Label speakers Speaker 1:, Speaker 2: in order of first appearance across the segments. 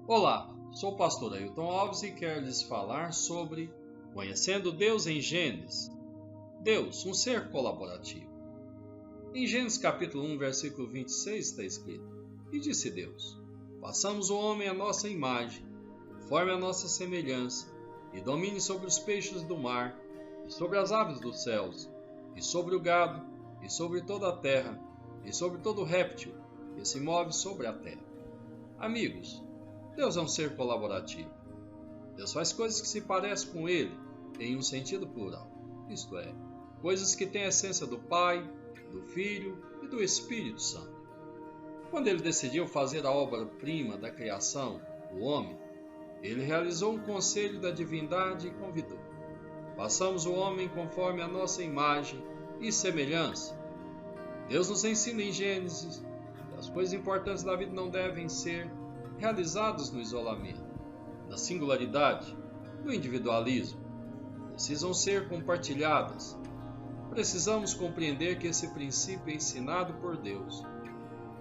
Speaker 1: Olá, sou o pastor Ailton Alves e quero lhes falar sobre Conhecendo Deus em Gênesis. Deus, um ser colaborativo. Em Gênesis capítulo 1, versículo 26 está escrito: E disse Deus: Façamos o homem à nossa imagem, conforme a nossa semelhança, e domine sobre os peixes do mar, e sobre as aves dos céus, e sobre o gado, e sobre toda a terra, e sobre todo réptil que se move sobre a terra. Amigos, Deus é um ser colaborativo. Deus faz coisas que se parecem com Ele em um sentido plural, isto é, coisas que têm a essência do Pai, do Filho e do Espírito Santo. Quando Ele decidiu fazer a obra-prima da criação, o homem, Ele realizou um conselho da divindade e convidou: Façamos o homem conforme a nossa imagem e semelhança. Deus nos ensina em Gênesis que as coisas importantes da vida não devem ser realizadas no isolamento, na singularidade, no individualismo. Precisam ser compartilhadas. Precisamos compreender que esse princípio é ensinado por Deus.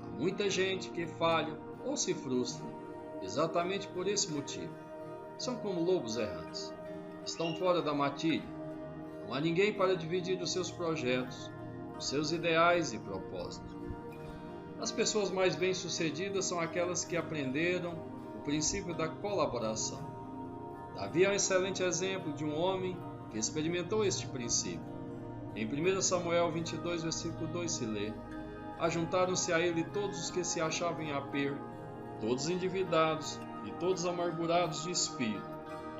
Speaker 1: Há muita gente que falha ou se frustra exatamente por esse motivo. São como lobos errantes. Estão fora da matilha. Não há ninguém para dividir os seus projetos, os seus ideais e propósitos. As pessoas mais bem-sucedidas são aquelas que aprenderam o princípio da colaboração. Davi é um excelente exemplo de um homem que experimentou este princípio. Em 1 Samuel 22, versículo 2 se lê: Ajuntaram-se a ele todos os que se achavam em aperto, todos endividados e todos amargurados de espírito,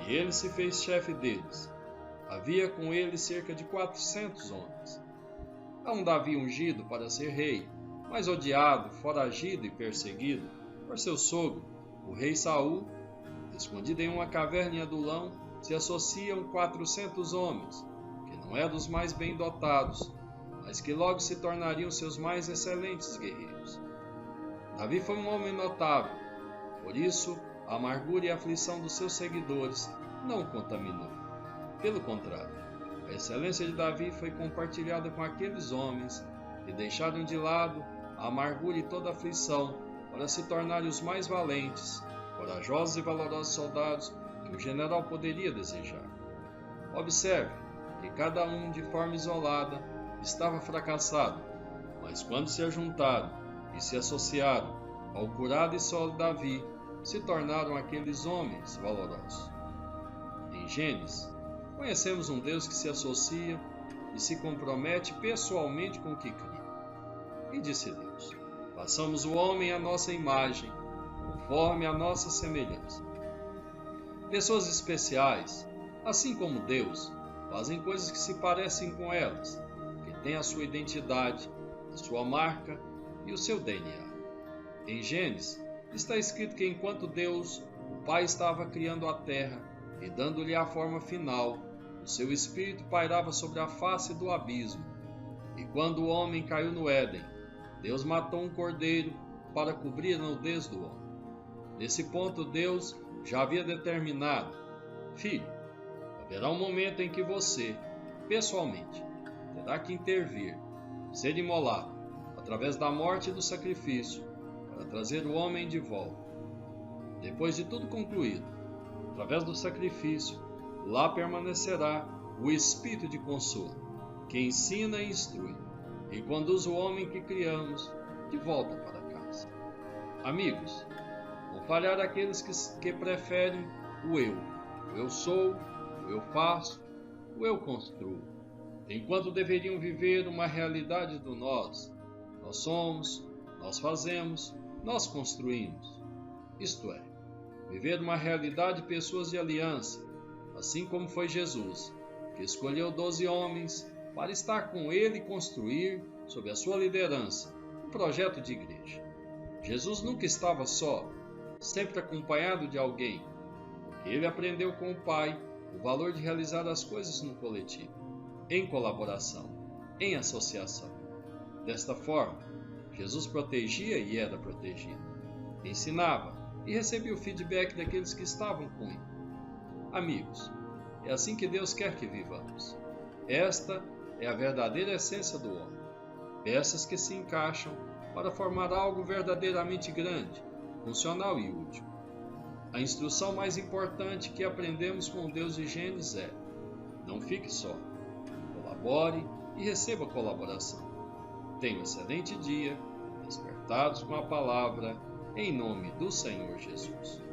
Speaker 1: e ele se fez chefe deles. Havia com ele cerca de 400 homens. Há um Davi ungido para ser rei, mas odiado, foragido e perseguido por seu sogro, o rei Saul. Escondido em uma caverna em Adulão, se associam 400 homens, que não eram dos mais bem dotados, mas que logo se tornariam seus mais excelentes guerreiros. Davi foi um homem notável, por isso a amargura e a aflição dos seus seguidores não o contaminou. Pelo contrário, a excelência de Davi foi compartilhada com aqueles homens que deixaram de lado a amargura e toda a aflição para se tornarem os mais valentes, corajosos e valorosos soldados que um general poderia desejar. Observe que cada um, de forma isolada, estava fracassado, mas quando se ajuntaram e se associaram ao curado e sólido Davi, se tornaram aqueles homens valorosos. Em Gênesis, conhecemos um Deus que se associa e se compromete pessoalmente com o que cria. E disse Deus: Façamos o homem à nossa imagem, conforme a nossa semelhança. Pessoas especiais, assim como Deus, fazem coisas que se parecem com elas, que têm a sua identidade, a sua marca e o seu DNA. Em Gênesis, está escrito que enquanto Deus, o Pai, estava criando a terra e dando-lhe a forma final, o seu espírito pairava sobre a face do abismo. E quando o homem caiu no Éden, Deus matou um cordeiro para cobrir a nudez do homem. Nesse ponto, Deus já havia determinado: Filho, haverá um momento em que você, pessoalmente, terá que intervir, ser imolado, através da morte e do sacrifício, para trazer o homem de volta. Depois de tudo concluído, através do sacrifício, lá permanecerá o Espírito de consolo, que ensina e instrui, e conduz o homem que criamos de volta para casa. Amigos, vão falhar aqueles que preferem o eu sou, o eu faço, o eu construo, enquanto deveriam viver uma realidade do nós somos, nós fazemos, nós construímos. Isto é, viver uma realidade de pessoas de aliança, assim como foi Jesus, que escolheu 12 homens para estar com ele e construir, sob a sua liderança, um projeto de igreja. Jesus nunca estava só, sempre acompanhado de alguém, porque ele aprendeu com o Pai o valor de realizar as coisas no coletivo, em colaboração, em associação. Desta forma, Jesus protegia e era protegido, ensinava e recebia o feedback daqueles que estavam com ele. Amigos, é assim que Deus quer que vivamos. Esta é a verdadeira essência do homem. Peças que se encaixam para formar algo verdadeiramente grande, funcional e útil. A instrução mais importante que aprendemos com o Deus de Gênesis é: não fique só, colabore e receba colaboração. Tenha um excelente dia, despertados com a palavra, em nome do Senhor Jesus.